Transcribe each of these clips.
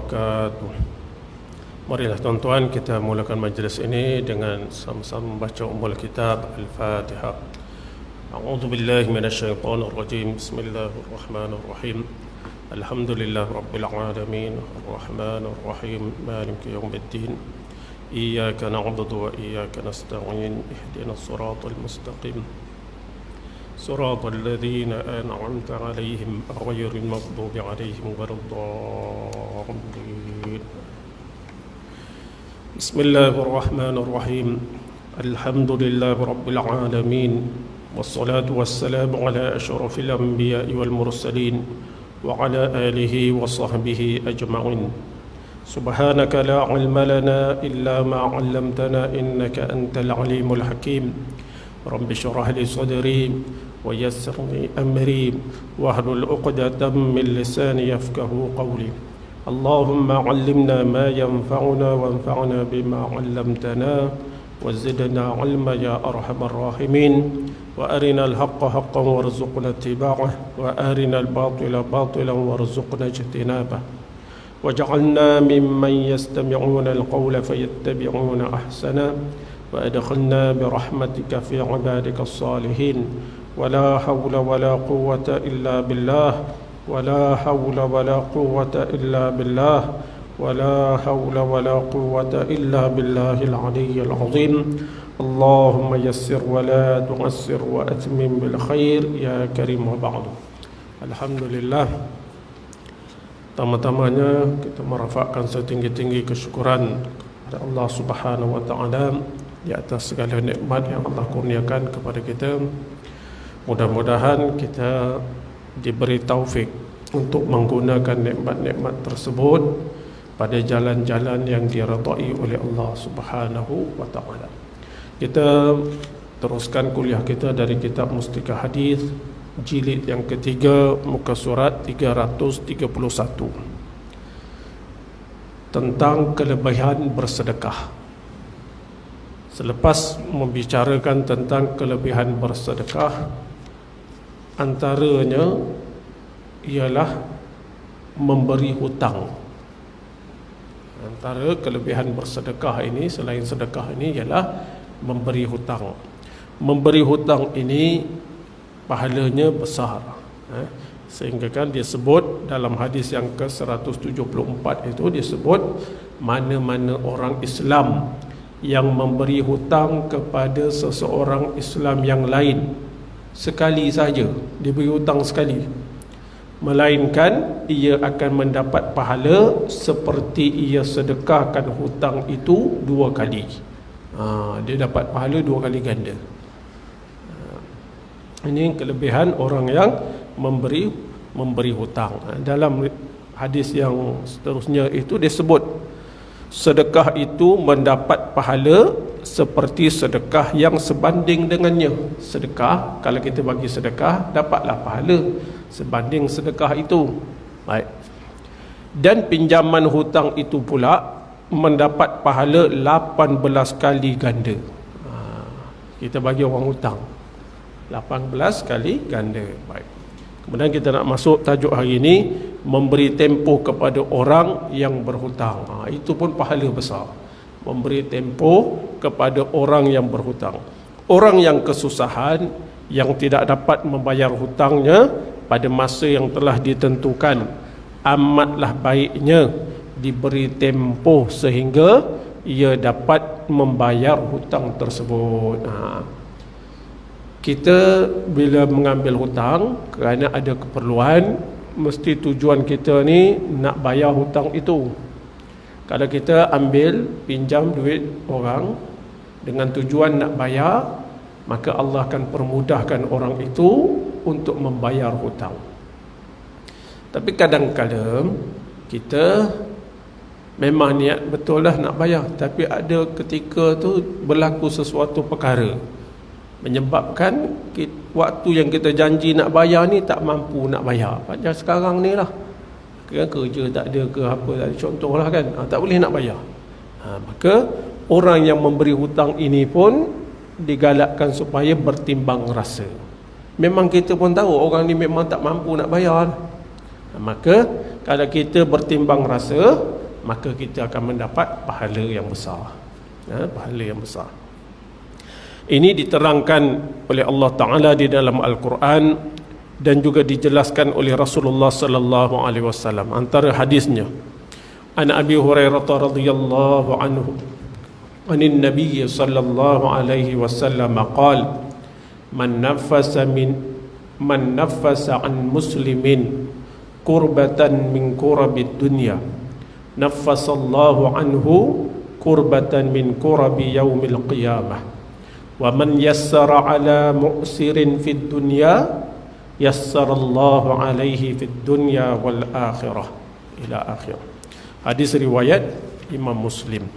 wabarakatuh. Marilah tuan-tuan, kita mulakan majlis ini dengan sama-sama membaca ummul kitab Al-Fatihah. A'udzu billahi minasyaitonir rajim. Bismillahirrahmanirrahim. Alhamdulillah rabbil alamin, arrahmanir rahim, maliki yaumiddin. Iyyaka na'budu wa iyyaka nasta'in. Ihdinas siratal mustaqim. صراط الذين أنعمت عليهم غير المغضوب عليهم ولا الضالين. بسم الله الرحمن الرحيم. الحمد لله رب العالمين، والصلاة والسلام على أشرف الأنبياء والمرسلين وعلى آله وصحبه أجمعين. سبحانك لا علم لنا إلا ما علمتنا إنك أنت العليم الحكيم. رب اشرح لي صدري ويسر لي أمري واحلل عقدة من لساني يفقهوا قولي. اللهم علمنا ما ينفعنا وانفعنا بما علمتنا وزدنا علما يا أرحم الراحمين. وأرنا الحق حقا وارزقنا اتباعه وأرنا الباطل باطلا وارزقنا اجتنابه. وجعلنا ممن يستمعون القول فيتبعون أحسنه وأدخلنا برحمتك في عبادك الصالحين. ولا حول ولا قوة إلا بالله، ولا حول ولا قوة إلا بالله، ولا حول ولا قوة إلا بالله العلي العظيم. اللهم يسر ولا تعسر وأتمم بالخير يا كريم. وبعد. Alhamdulillah, pertama-tamanya kita merafakkan setinggi-tinggi kesyukuran kepada Allah Subhanahu wa taala di atas segala nikmat yang Allah kurniakan kepada kita. Mudah-mudahan kita diberi taufik untuk menggunakan nikmat-nikmat tersebut pada jalan-jalan yang diredai oleh Allah Subhanahu wa taala. Kita teruskan kuliah kita dari kitab Mustika Hadis jilid yang ketiga, muka surat 331, tentang kelebihan bersedekah. Selepas membicarakan tentang kelebihan bersedekah, antaranya ialah memberi hutang. Antara kelebihan bersedekah ini, selain sedekah ini, ialah memberi hutang. Memberi hutang ini pahalanya besar, sehingga kan disebut dalam hadis yang ke-174 itu disebut mana-mana orang Islam yang memberi hutang kepada seseorang Islam yang lain sekali saja, diberi hutang sekali, melainkan ia akan mendapat pahala seperti ia sedekahkan hutang itu 2 kali. Dia dapat pahala 2 kali ganda. Ini kelebihan orang yang memberi hutang. Dalam hadis yang seterusnya itu disebut sedekah itu mendapat pahala seperti sedekah yang sebanding dengannya. Sedekah, kalau kita bagi sedekah, dapatlah pahala sebanding sedekah itu. Baik. Dan pinjaman hutang itu pula mendapat pahala 18 kali ganda. Kita bagi orang hutang 18 kali ganda. Baik. Kemudian kita nak masuk tajuk hari ini, memberi tempoh kepada orang yang berhutang. Itu pun pahala besar. Memberi tempoh kepada orang yang berhutang. Orang yang kesusahan, yang tidak dapat membayar hutangnya pada masa yang telah ditentukan, amatlah baiknya diberi tempoh sehingga ia dapat membayar hutang tersebut. Kita bila mengambil hutang kerana ada keperluan, mesti tujuan kita ni nak bayar hutang itu. Kalau kita ambil pinjam duit orang dengan tujuan nak bayar, maka Allah akan permudahkan orang itu untuk membayar hutang. Tapi kadang-kadang kita memang niat betul lah nak bayar, tapi ada ketika tu berlaku sesuatu perkara menyebabkan waktu yang kita janji nak bayar ni tak mampu nak bayar. Macam sekarang ni lah, kerja tak ada ke apa tak ada, contohlah kan, tak boleh nak bayar. Maka orang yang memberi hutang ini pun digalakkan supaya bertimbang rasa. Memang kita pun tahu orang ni memang tak mampu nak bayar. Maka kalau kita bertimbang rasa, maka kita akan mendapat pahala yang besar. Pahala yang besar. Ini diterangkan oleh Allah Ta'ala di dalam Al-Quran dan juga dijelaskan oleh Rasulullah sallallahu alaihi wasallam. Antara hadisnya, an Abi Hurairah radhiyallahu anhu anin Nabi sallallahu alaihi wasallam qala man nafasa an muslimin kurbatan min kurabid dunya naffasallahu anhu kurbatan min kurabi yaumil qiyamah wa man yassara ala mu'sirin fid dunya yassarallahu alaihi fid dunya wal akhirah ila akhir. Hadis riwayat Imam Muslim.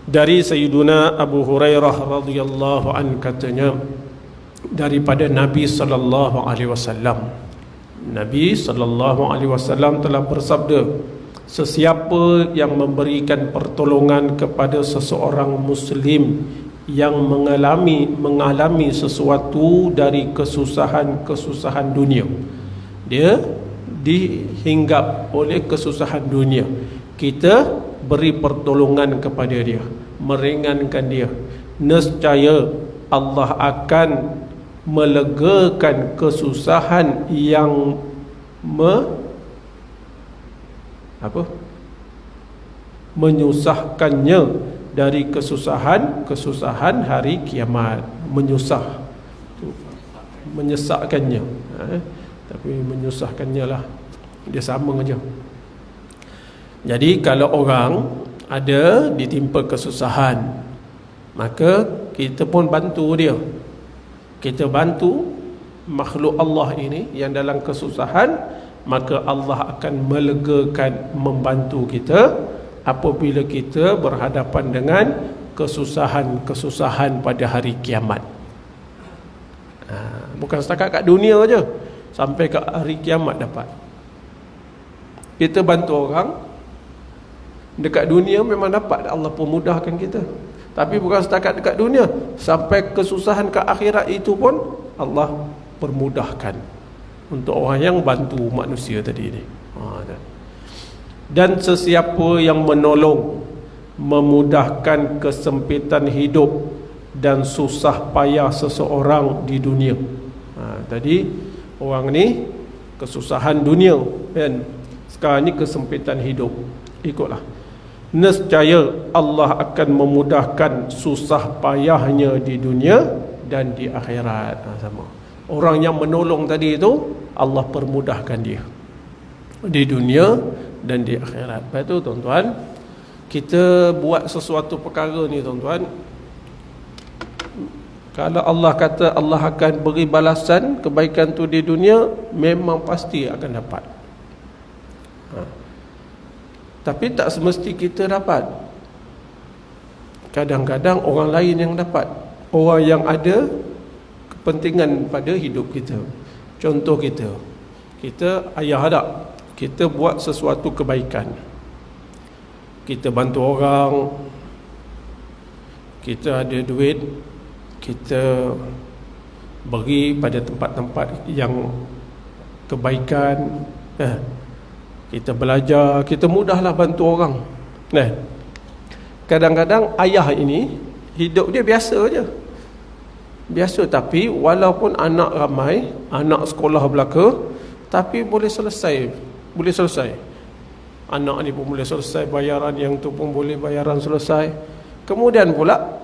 Dari Sayyiduna Abu Hurairah radhiyallahu an katanya, daripada Nabi sallallahu alaihi wasallam, Nabi sallallahu alaihi wasallam telah bersabda, sesiapa yang memberikan pertolongan kepada seseorang muslim yang mengalami sesuatu dari kesusahan dunia, dia dihinggap oleh kesusahan dunia, kita beri pertolongan kepada dia, meringankan dia, nescaya Allah akan melegakan kesusahan yang menyusahkannya dari kesusahan hari kiamat. Menyesakkannya, tapi menyusahkannya lah, dia sama aja. Jadi kalau orang ada ditimpa kesusahan, maka kita pun bantu dia. Kita bantu makhluk Allah ini yang dalam kesusahan, maka Allah akan melegakan, membantu kita apabila kita berhadapan dengan kesusahan pada hari kiamat. Bukan setakat kat dunia aja, sampai ke hari kiamat dapat. Kita bantu orang dekat dunia memang dapat, Allah pemudahkan kita. Tapi bukan setakat dekat dunia, sampai kesusahan ke akhirat itu pun Allah permudahkan untuk orang yang bantu manusia tadi ni. Dan sesiapa yang menolong, memudahkan kesempitan hidup dan susah payah seseorang di dunia. Tadi orang ni kesusahan dunia kan, sekarang ni kesempitan hidup, ikutlah, nescaya Allah akan memudahkan susah payahnya di dunia dan di akhirat. Sama. Orang yang menolong tadi itu, Allah permudahkan dia di dunia dan di akhirat. Lepas tu tuan-tuan, kita buat sesuatu perkara ni tuan-tuan, kalau Allah kata Allah akan beri balasan kebaikan tu di dunia, memang pasti akan dapat. Tapi tak semesti kita dapat. Kadang-kadang orang lain yang dapat, orang yang ada kepentingan pada hidup kita. Contoh kita ayah ada, kita buat sesuatu kebaikan, kita bantu orang, kita ada duit, kita beri pada tempat-tempat yang kebaikan, kita belajar, kita mudahlah bantu orang. Kadang-kadang ayah ini hidup dia biasa aja, biasa, tapi walaupun anak ramai, anak sekolah belaka, tapi boleh selesai. Anak ni pun boleh selesai bayaran, yang tu pun boleh bayaran selesai. Kemudian pula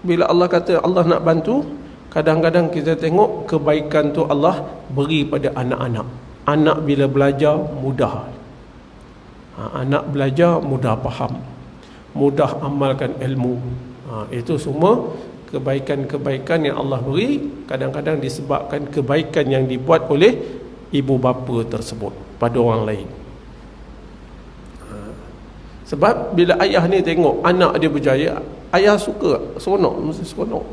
bila Allah kata Allah nak bantu, kadang-kadang kita tengok kebaikan tu Allah beri pada anak-anak. Anak bila belajar mudah, anak belajar mudah faham, mudah amalkan ilmu. Itu semua kebaikan-kebaikan yang Allah beri, kadang-kadang disebabkan kebaikan yang dibuat oleh ibu bapa tersebut pada orang lain. Sebab bila ayah ni tengok anak dia berjaya, ayah suka, seronok, mesti seronok.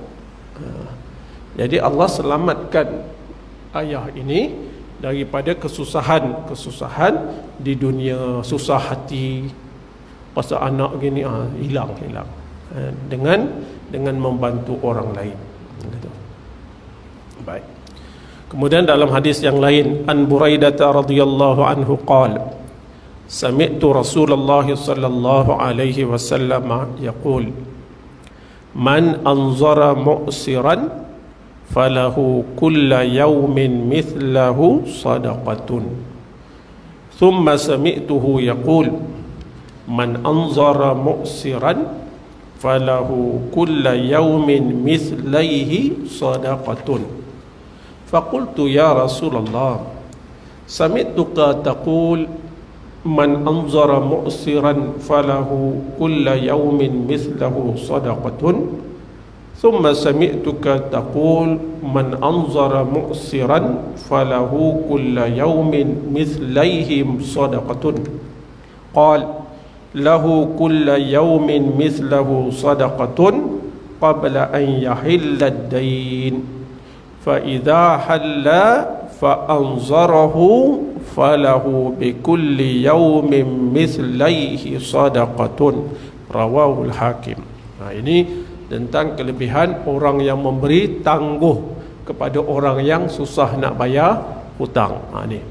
Jadi Allah selamatkan ayah ini daripada kesusahan di dunia, susah hati pasal anak gini, hilang dengan membantu orang lain. Baik. Kemudian dalam hadis yang lain, an Buraidah radhiyallahu anhu qala, sami'tu Rasulullah sallallahu alaihi wasallam yaqul man anzara mu'siran falahu kulla yawmin mithlahu sadaqatun. Thumma sami'tuhu yaqul man anzara mu'siran falahu kulla yawmin mithlaihi sadaqatun. Faqultu ya Rasulullah, sami'tuka taqul man anzara mu'siran falahu kulla yawmin mithlahu sadaqatun. Thumma sami'tuka taqul man anzara mu'siran falahu kulla yawmin mithlaihi sadaqatun. Qala lahu kulla yawmin mithlahu sadaqatun qabla an yahilla ad-dain, fa idza halla fa anzarahu falahu bikulli yawmin mithlaihi sadaqatun. Rawahul Hakim. Ini tentang kelebihan orang yang memberi tangguh kepada orang yang susah nak bayar hutang. Ni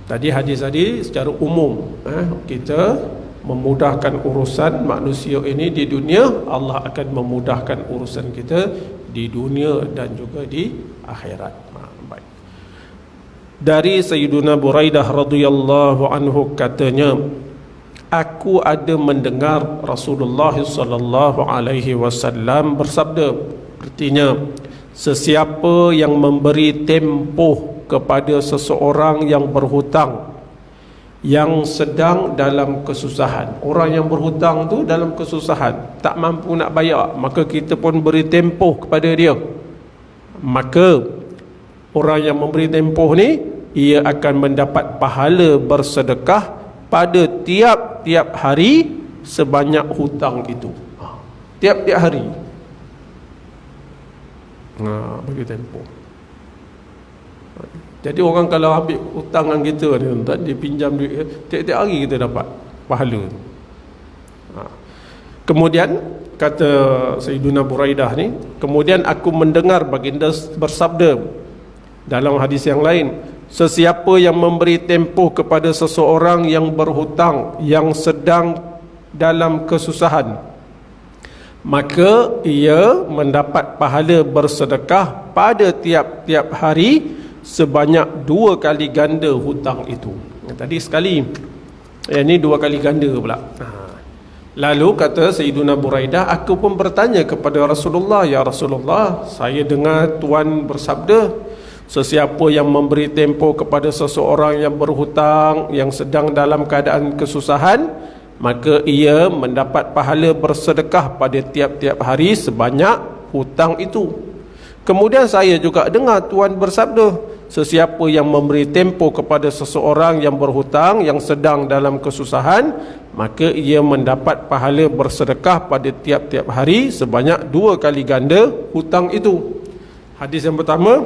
tadi hadis tadi secara umum, kita memudahkan urusan manusia ini di dunia, Allah akan memudahkan urusan kita di dunia dan juga di akhirat. Baik. Dari Sayyiduna Buraidah radhiyallahu anhu katanya, aku ada mendengar Rasulullah sallallahu alaihi wasallam bersabda, artinya sesiapa yang memberi tempoh kepada seseorang yang berhutang yang sedang dalam kesusahan. Orang yang berhutang tu dalam kesusahan, tak mampu nak bayar, maka kita pun beri tempoh kepada dia. Maka orang yang memberi tempoh ni, ia akan mendapat pahala bersedekah pada tiap-tiap hari sebanyak hutang itu. Tiap-tiap hari. Bagi tempoh. Jadi orang kalau ambil hutang dengan kita ni, tuan, dia pinjam duit, tiap-tiap hari kita dapat pahala. Kemudian kata Sayyiduna Buraidah ni, kemudian aku mendengar baginda bersabda dalam hadis yang lain, sesiapa yang memberi tempoh kepada seseorang yang berhutang yang sedang dalam kesusahan, maka ia mendapat pahala bersedekah pada tiap-tiap hari sebanyak 2 kali ganda hutang itu. Tadi sekali, ini 2 kali ganda pula. Lalu kata Sayyiduna Buraidah, aku pun bertanya kepada Rasulullah, ya Rasulullah, saya dengar Tuan bersabda, sesiapa yang memberi tempoh kepada seseorang yang berhutang yang sedang dalam keadaan kesusahan, maka ia mendapat pahala bersedekah pada tiap-tiap hari sebanyak hutang itu. Kemudian saya juga dengar Tuan bersabda, sesiapa yang memberi tempoh kepada seseorang yang berhutang yang sedang dalam kesusahan, maka ia mendapat pahala bersedekah pada tiap-tiap hari sebanyak 2 kali ganda hutang itu. Hadis yang pertama,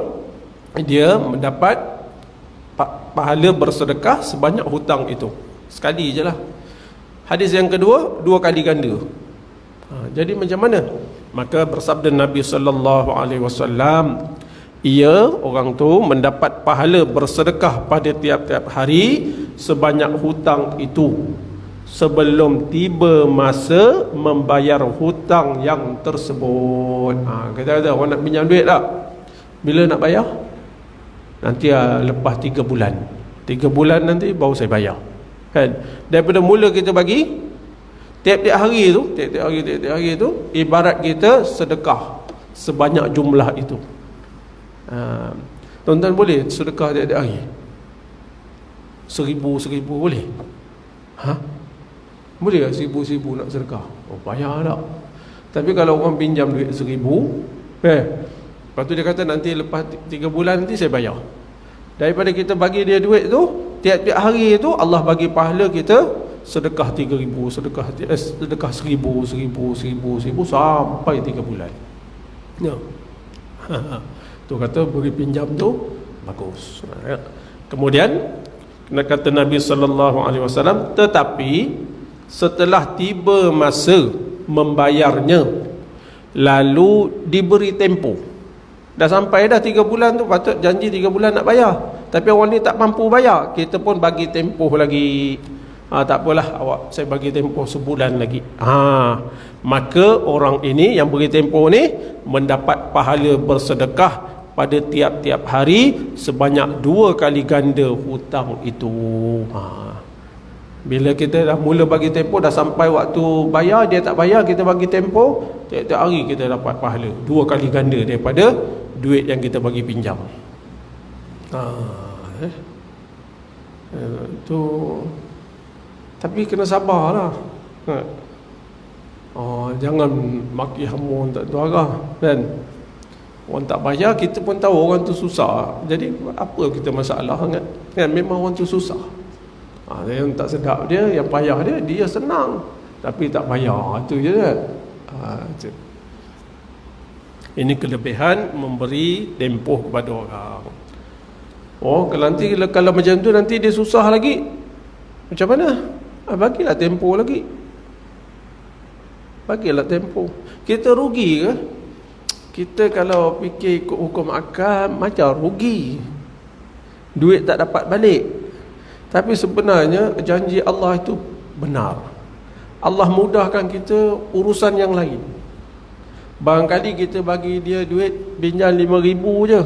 dia mendapat pahala bersedekah sebanyak hutang itu, sekali je lah. Hadis yang kedua, 2 kali ganda. Jadi macam mana? Maka bersabda Nabi sallallahu alaihi wasallam, ia orang tu mendapat pahala bersedekah pada tiap-tiap hari sebanyak hutang itu sebelum tiba masa membayar hutang yang tersebut. Kata-kata orang nak pinjam duit tak? Bila nak bayar? Nanti lepas 3 bulan. 3 bulan nanti baru saya bayar. Kan? Daripada mula kita bagi tiap-tiap hari tu ibarat kita sedekah sebanyak jumlah itu. Tuan-tuan boleh sedekah tiap-tiap hari? 1,000 boleh? Boleh tak 1,000 nak sedekah? Bayar tak? Tapi kalau orang pinjam duit 1,000, lepas tu dia kata nanti lepas 3 bulan nanti saya bayar. Daripada kita bagi dia duit tu, tiap-tiap hari tu Allah bagi pahala kita sedekah 3,000, sedekah 1,000 sampai 3 bulan. Ya. Tu kata beri pinjam tu bagus. Kemudian kata Nabi sallallahu alaihi wasallam, tetapi setelah tiba masa membayarnya lalu diberi tempoh, dah sampai dah 3 bulan tu, patut janji 3 bulan nak bayar, Tapi orang ni tak mampu bayar, kita pun bagi tempoh lagi. Tak apalah awak, saya bagi tempoh sebulan lagi. Maka orang ini yang beri tempoh ni mendapat pahala bersedekah pada tiap-tiap hari sebanyak 2 kali ganda hutang itu. Bila kita dah mula bagi tempoh, dah sampai waktu bayar, dia tak bayar, kita bagi tempoh, tiap-tiap hari kita dapat pahala 2 kali ganda daripada duit yang kita bagi pinjam. Itu. Tapi kena sabarlah. Jangan maki hamun tak tahu arah, kan? Orang tak bayar, kita pun tahu orang tu susah. Jadi apa kita masalah, kan? Memang orang tu susah. Yang tak sedap dia, yang payah dia senang, tapi tak bayar. Itu je kan. Ini kelebihan memberi tempoh kepada orang. Kalau macam tu nanti dia susah lagi, macam mana? Bagilah tempoh lagi. Bagilah tempoh. Kita rugi ke? Kita kalau fikir ikut hukum akal, macam rugi, duit tak dapat balik. Tapi sebenarnya janji Allah itu benar. Allah mudahkan kita urusan yang lain. Barangkali kita bagi dia duit pinjam 5,000 je,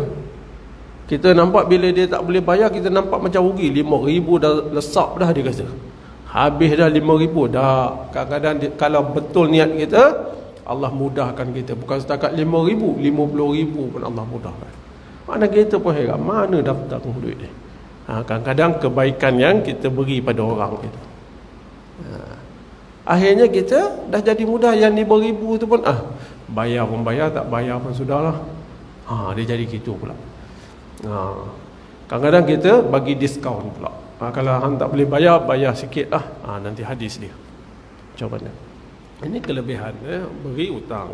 kita nampak bila dia tak boleh bayar, kita nampak macam rugi. 5,000 dah lesap dah, dia kata habis dah 5,000 dah. Kadang-kadang kalau betul niat kita, Allah mudahkan kita. Bukan setakat 5,000, 50,000 pun Allah mudahkan. Mana kita pun heran, mana daftar duit ni? Kadang-kadang kebaikan yang kita beri pada orang itu, akhirnya kita dah jadi mudah. Yang 5,000 tu pun bayar pun bayar, tak bayar pun sudahlah. Dia jadi gitu pula. Kadang-kadang kita bagi diskaun pula. Kalau hang tak boleh bayar, bayar sikit lah. Nanti hadis dia. Macam mana? Ini kelebihan beri hutang.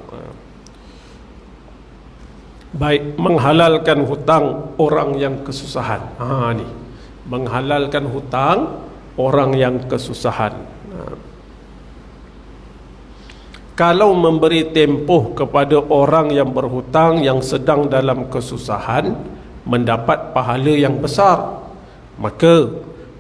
Baik, menghalalkan hutang orang yang kesusahan. Ni menghalalkan hutang orang yang kesusahan. Kalau memberi tempoh kepada orang yang berhutang yang sedang dalam kesusahan, mendapat pahala yang besar, maka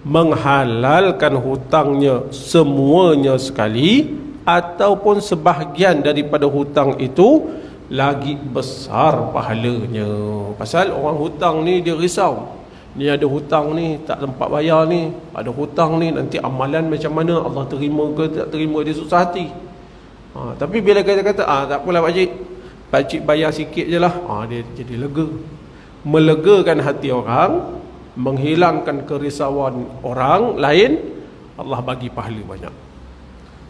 menghalalkan hutangnya semuanya sekali ataupun sebahagian daripada hutang itu lagi besar pahalanya. Pasal orang hutang ni dia risau, ni ada hutang ni tak sempat bayar ni, ada hutang ni nanti amalan macam mana, Allah terima ke tak terima, dia susah hati. Tapi bila kita kata tak apalah pakcik bayar sikit je lah, dia jadi lega. Melegakan hati orang, menghilangkan kerisauan orang lain, Allah bagi pahala banyak.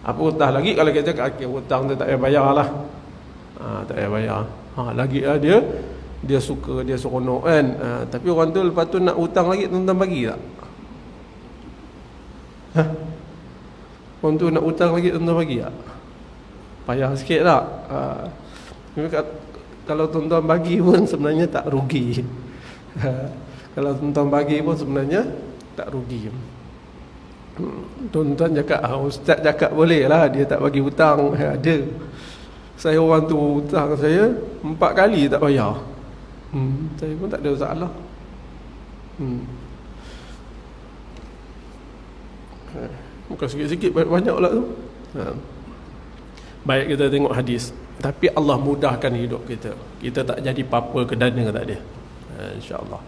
Apatah lagi kalau kita cakap hutang tu tak payah bayar lah, tak payah bayar, lagi dia suka, dia seronok kan. Tapi orang tu lepas tu nak hutang lagi, tuan-tuan bagi tak? Orang tu nak hutang lagi, tuan-tuan bagi tak? Payah sikit tak? Kalau tuan-tuan bagi pun sebenarnya tak rugi. Kalau tuan-tuan bagi pun sebenarnya tak rugi. Tuan-tuan cakap, ustaz cakap boleh lah dia tak bagi hutang. Ada, saya orang tu hutang saya 4 kali tak bayar. Saya pun tak ada masalah. Bukan sikit-sikit, banyak pula tu. Baik, kita tengok hadis. Tapi Allah mudahkan hidup kita, kita tak jadi papa kedana tak dia, insya-Allah.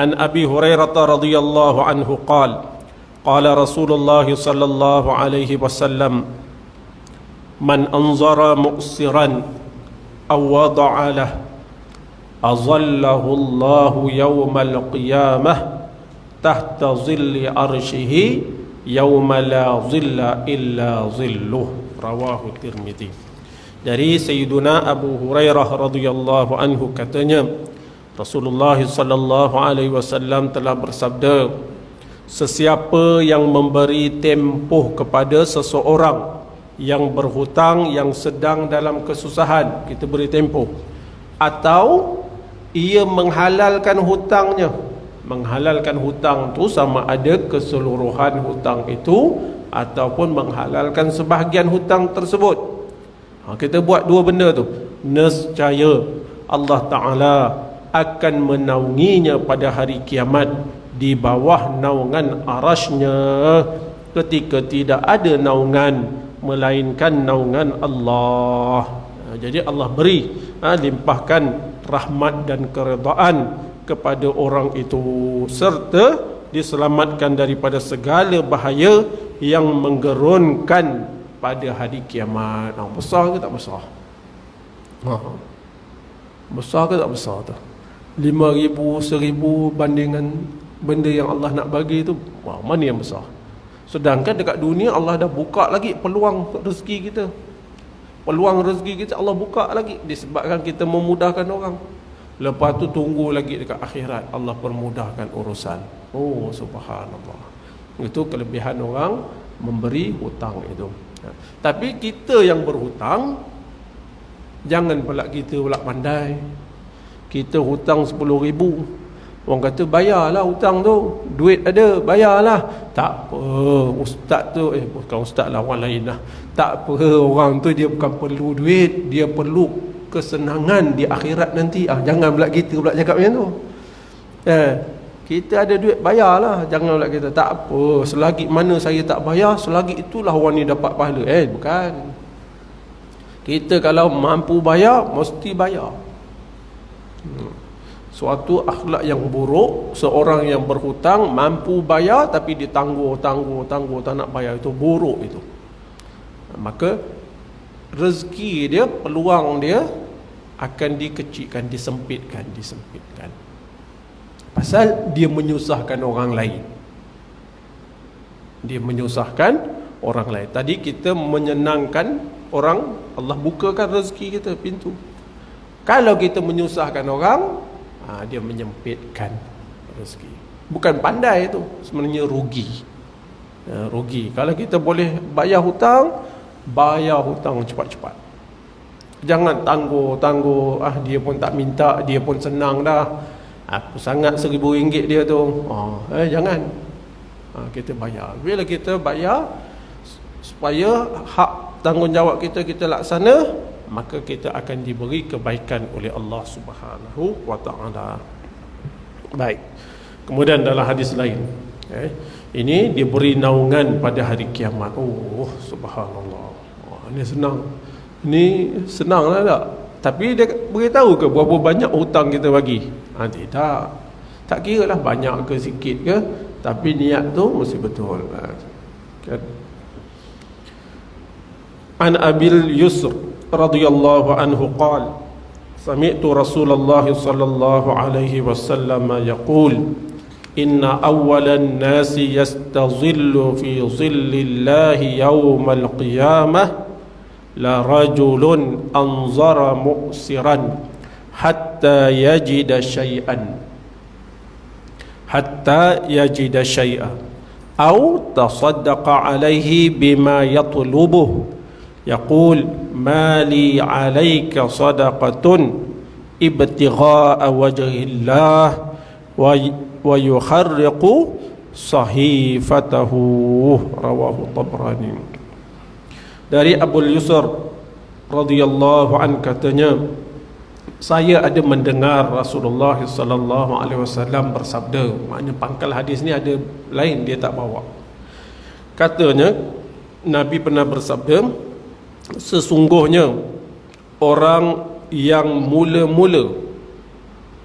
An Abi Hurairah radhiyallahu anhu qala Rasulullah sallallahu alaihi wasallam, man anzara mu'siran aw wada'a lah azallahu Allahu yawmal qiyamah tahta zilli arshihi yawma la zilla illa zilluh. Rawahu Tirmidzi. Dari Sayyiduna Abu Hurairah radhiyallahu anhu katanya, Rasulullah sallallahu alaihi wasallam telah bersabda, sesiapa yang memberi tempoh kepada seseorang yang berhutang yang sedang dalam kesusahan, kita beri tempoh, atau ia menghalalkan hutangnya. Menghalalkan hutang tu sama ada keseluruhan hutang itu ataupun menghalalkan sebahagian hutang tersebut. Kita buat dua benda tu, nescaya Allah Ta'ala akan menaunginya pada hari kiamat di bawah naungan arasy-Nya ketika tidak ada naungan melainkan naungan Allah. Jadi Allah beri, limpahkan rahmat dan keredaan kepada orang itu, serta diselamatkan daripada segala bahaya yang menggerunkan pada hari kiamat. Besar ke tak besar? Besar ke tak besar tu? 5,000, 1,000 bandingan benda yang Allah nak bagi tu, mana yang besar? Sedangkan dekat dunia Allah dah buka lagi peluang rezeki kita. Peluang rezeki kita Allah buka lagi disebabkan kita memudahkan orang. Lepas tu tunggu lagi dekat akhirat Allah permudahkan urusan. Oh, subhanallah. Itu kelebihan orang memberi hutang itu. Tapi kita yang berhutang, jangan pula kita pula pandai. Kita hutang 10,000, orang kata bayarlah hutang tu, duit ada, bayarlah. Tak apa, ustaz tu, bukan ustaz lah, orang lain lah. Tak apa, orang tu dia bukan perlu duit, dia perlu kesenangan di akhirat nanti. Jangan pula kita pula cakap macam tu. Kita ada duit, bayarlah. Jangan pula kita, tak apa, selagi mana saya tak bayar, selagi itulah orang ni dapat pahala. Bukan. Kita kalau mampu bayar, mesti bayar. Suatu akhlak yang buruk, seorang yang berhutang mampu bayar tapi ditangguh tak nak bayar, itu buruk itu. Maka rezeki dia, peluang dia akan dikecilkan, disempitkan. Pasal dia menyusahkan orang lain. Tadi kita menyenangkan orang, Allah bukakan rezeki kita, pintu. Kalau kita menyusahkan orang, dia menyempitkan rezeki. Bukan pandai itu, sebenarnya rugi. Rugi. Kalau kita boleh bayar hutang cepat-cepat. Jangan tangguh. Dia pun tak minta, dia pun senang dah. Apa sangat RM1,000 dia tu. Jangan. Kita bayar. Bila kita bayar, supaya hak tanggungjawab kita laksana, maka kita akan diberi kebaikan oleh Allah Subhanahu wa taala. Baik. Kemudian dalam hadis lain, ini diberi naungan pada hari kiamat. Oh, subhanallah. Ini senang. Ini senanglah tak? Tapi dia beritahu ke berapa banyak hutang kita bagi? Tidak. Tak kira lah banyak ke sikit ke, tapi niat tu mesti betul. Kan? An Abil Yusr radhiyallahu anhu qala sami'tu Rasulullah sallallahu alaihi wasallam yaqul inna awwalan nasi yastazillu fi zillillahi yawmal qiyamah la rajulun anzara mu'siran hatta yajida shay'an aw tasaddaqa alaihi bima yatlubuhu yaqul mali alayka sadaqatun ibtigha'a wajhillah wa yukharriqu sahifatahu, rawahu Tabrani. Dari Abu Yusr radhiyallahu an katanya, saya ada mendengar Rasulullah sallallahu alaihi wasallam bersabda. Maknanya pangkal hadis ni ada lain, dia tak bawa. Katanya Nabi pernah bersabda, sesungguhnya orang yang mula-mula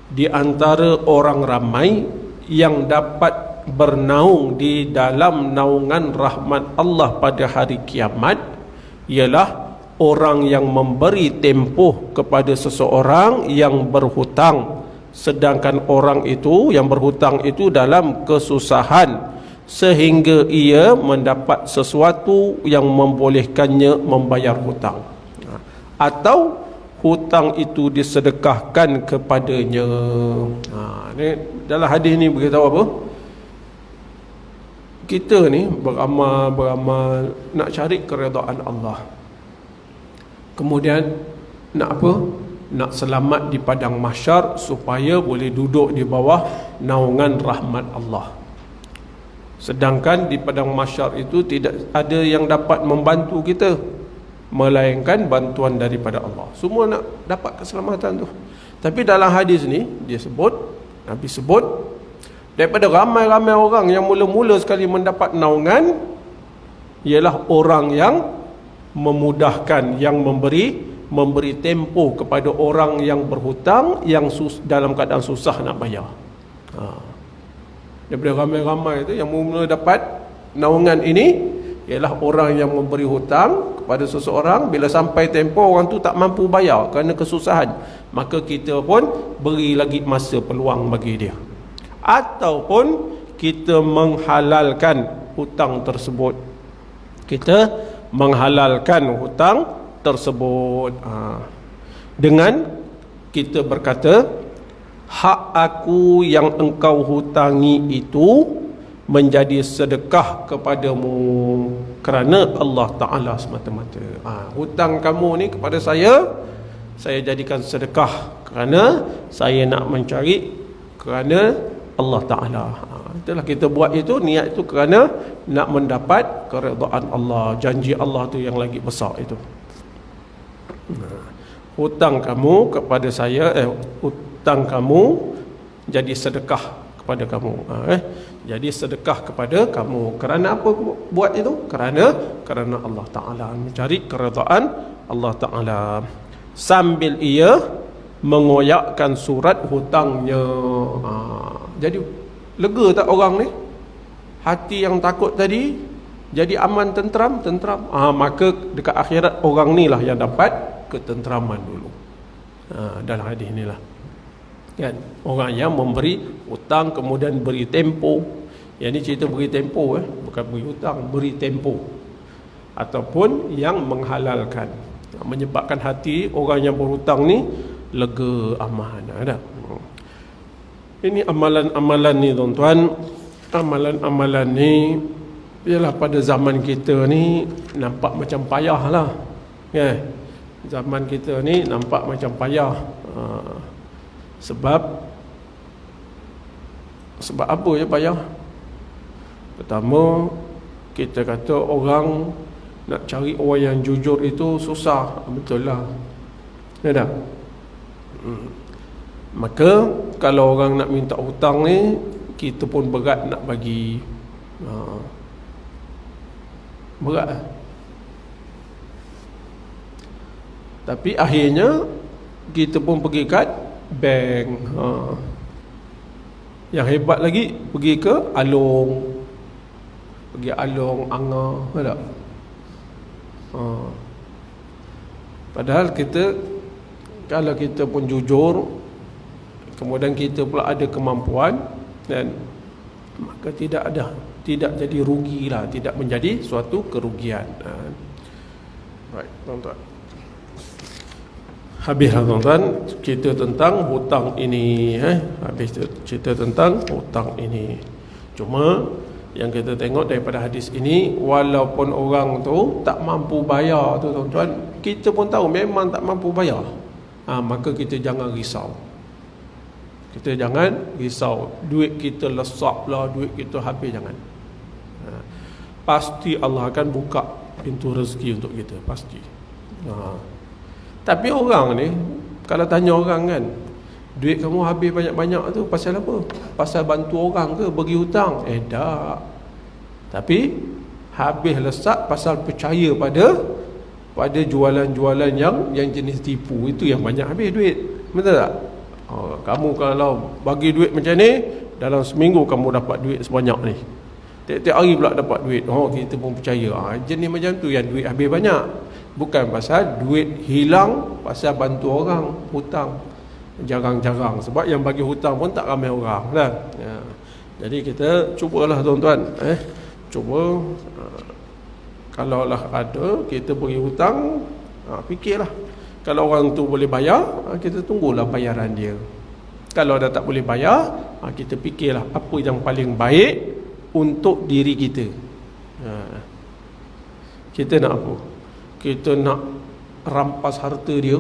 di antara orang ramai yang dapat bernaung di dalam naungan rahmat Allah pada hari kiamat ialah orang yang memberi tempoh kepada seseorang yang berhutang, sedangkan orang itu yang berhutang itu dalam kesusahan sehingga ia mendapat sesuatu yang membolehkannya membayar hutang, atau hutang itu disedekahkan kepadanya. Ni dalam hadis ni beritahu apa? Kita ni beramal nak cari keredaan Allah. Kemudian nak apa? Nak selamat di padang mahsyar supaya boleh duduk di bawah naungan rahmat Allah. Sedangkan di padang mahsyar itu tidak ada yang dapat membantu kita melainkan bantuan daripada Allah. Semua nak dapat keselamatan tu. Tapi dalam hadis ni Nabi sebut daripada ramai-ramai orang yang mula-mula sekali mendapat naungan ialah orang yang memudahkan, yang memberi tempoh kepada orang yang berhutang, yang dalam keadaan susah nak bayar. Daripada ramai-ramai itu yang mula dapat naungan ini ialah orang yang memberi hutang kepada seseorang. Bila sampai tempoh orang tu tak mampu bayar kerana kesusahan, maka kita pun beri lagi masa peluang bagi dia, ataupun kita menghalalkan hutang tersebut. Kita menghalalkan hutang tersebut dengan kita berkata, hak aku yang engkau hutangi itu menjadi sedekah kepadamu kerana Allah Ta'ala semata-mata. Hutang kamu ni kepada saya jadikan sedekah kerana saya nak mencari kerana Allah Ta'ala. Itulah kita buat itu, niat itu kerana nak mendapat keredaan Allah, janji Allah tu yang lagi besar itu. Hutang kamu kepada saya, hutang kamu jadi sedekah kepada kamu. Jadi sedekah kepada kamu. Kerana apa buat itu? Kerana Allah Ta'ala, mencari keredaan Allah Ta'ala. Sambil ia mengoyakkan surat hutangnya. Jadi lega tak orang ni? Hati yang takut tadi jadi aman, tentram. Maka dekat akhirat orang ni lah yang dapat ketenteraman dulu. Dalam hadis ni lah kan, orang yang memberi hutang kemudian beri tempoh. Yang ni cerita beri tempoh, bukan beri hutang, beri tempoh. Ataupun yang menghalalkan, menyebabkan hati orang yang berhutang ni lega, aman. Ada. Ini amalan-amalan ni tuan-tuan, amalan-amalan ni ialah pada zaman kita ni nampak macam payah lah. Zaman kita ni nampak macam payah. Sebab apa je payah? Pertama, kita kata orang nak cari orang yang jujur itu susah. Betul lah. Ya tak? Maka kalau orang nak minta hutang ni, kita pun berat nak bagi. Berat lah. Tapi akhirnya kita pun pergi kat bank. Yang hebat lagi, pergi ke Along. Pergi Along, Angah, ada. Padahal kita, kalau kita pun jujur, kemudian kita pula ada kemampuan, dan maka tidak jadi rugilah, tidak menjadi suatu kerugian. Baik, tuan-tuan. Habislah tuan-tuan cerita tentang hutang ini. Habis cerita tentang hutang ini. Cuma yang kita tengok daripada hadis ini, walaupun orang tu tak mampu bayar tu tuan-tuan, kita pun tahu memang tak mampu bayar, maka kita jangan risau. Kita jangan risau, duit kita lesap lah, duit kita habis, jangan. Pasti Allah akan buka pintu rezeki untuk kita, pasti. Tapi orang ni, kalau tanya orang kan, duit kamu habis banyak-banyak tu pasal apa? Pasal bantu orang ke, bagi hutang? Tak. Tapi habis lesap pasal percaya pada jualan-jualan yang jenis tipu. Itu yang banyak habis duit. Betul tak? Kamu kalau bagi duit macam ni, dalam seminggu kamu dapat duit sebanyak ni. Tiap-tiap hari pula dapat duit. Kita pun percaya. Jenis macam tu yang duit habis banyak. Bukan pasal duit hilang, pasal bantu orang hutang. Jarang-jarang. Sebab yang bagi hutang pun tak ramai orang kan? Jadi kita cubalah tuan-tuan, cuba, kalaulah ada kita beri hutang, fikirlah. Kalau orang tu boleh bayar, kita tunggulah bayaran dia. Kalau dah tak boleh bayar, kita fikirlah apa yang paling baik untuk diri kita. Kita nak apa? Kita nak rampas harta dia,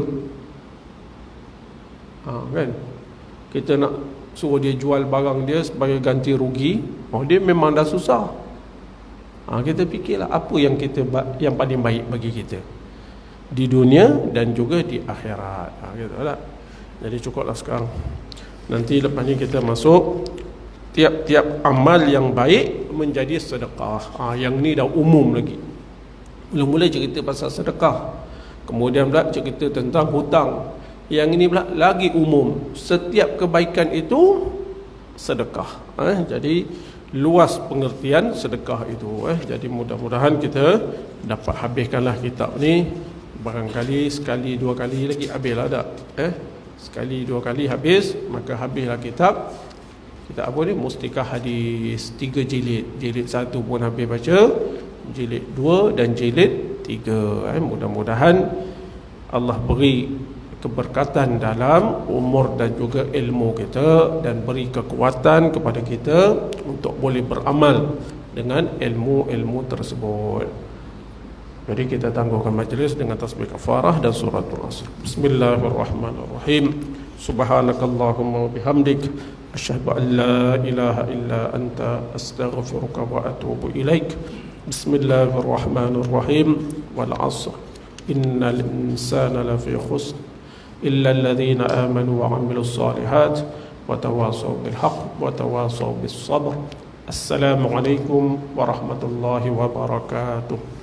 kan? Kita nak suruh dia jual barang dia sebagai ganti rugi. Dia memang dah susah. Kita fikirlah apa yang paling baik bagi kita di dunia dan juga di akhirat. Gitu lah. Jadi cukuplah sekarang. Nanti lepas ni kita masuk tiap-tiap amal yang baik menjadi sedekah. Yang ni dah umum lagi. Mula-mula cerita pasal sedekah, kemudian pula cerita tentang hutang. Yang ini pula lagi umum, setiap kebaikan itu sedekah. Jadi luas pengertian sedekah itu. Jadi mudah-mudahan kita dapat habiskanlah kitab ni. Barangkali sekali dua kali lagi habislah tak? Sekali dua kali habis, maka habislah kitab. Kitab apa ni? Mustikah Hadis, 3 jilid. Jilid 1 pun habis baca, jilid 2 dan jilid 3. Mudah-mudahan Allah beri keberkatan dalam umur dan juga ilmu kita, dan beri kekuatan kepada kita untuk boleh beramal dengan ilmu-ilmu tersebut. Jadi kita tangguhkan majlis dengan tasbih kafarah dan suratul Asr. Bismillahirrahmanirrahim. Subhanakallahumma wa bihamdik, asyhadu an la ilaha illa anta, astaghfiruka wa atubu ilaik. Bismillahirrahmanirrahim. Wal 'asr. Innal insana lafi khusr illa alladhina amanu wa 'amilus shalihat wa tawasaw bil haqq wa tawasaw bis sabr. Assalamualaikum warahmatullahi wabarakatuh.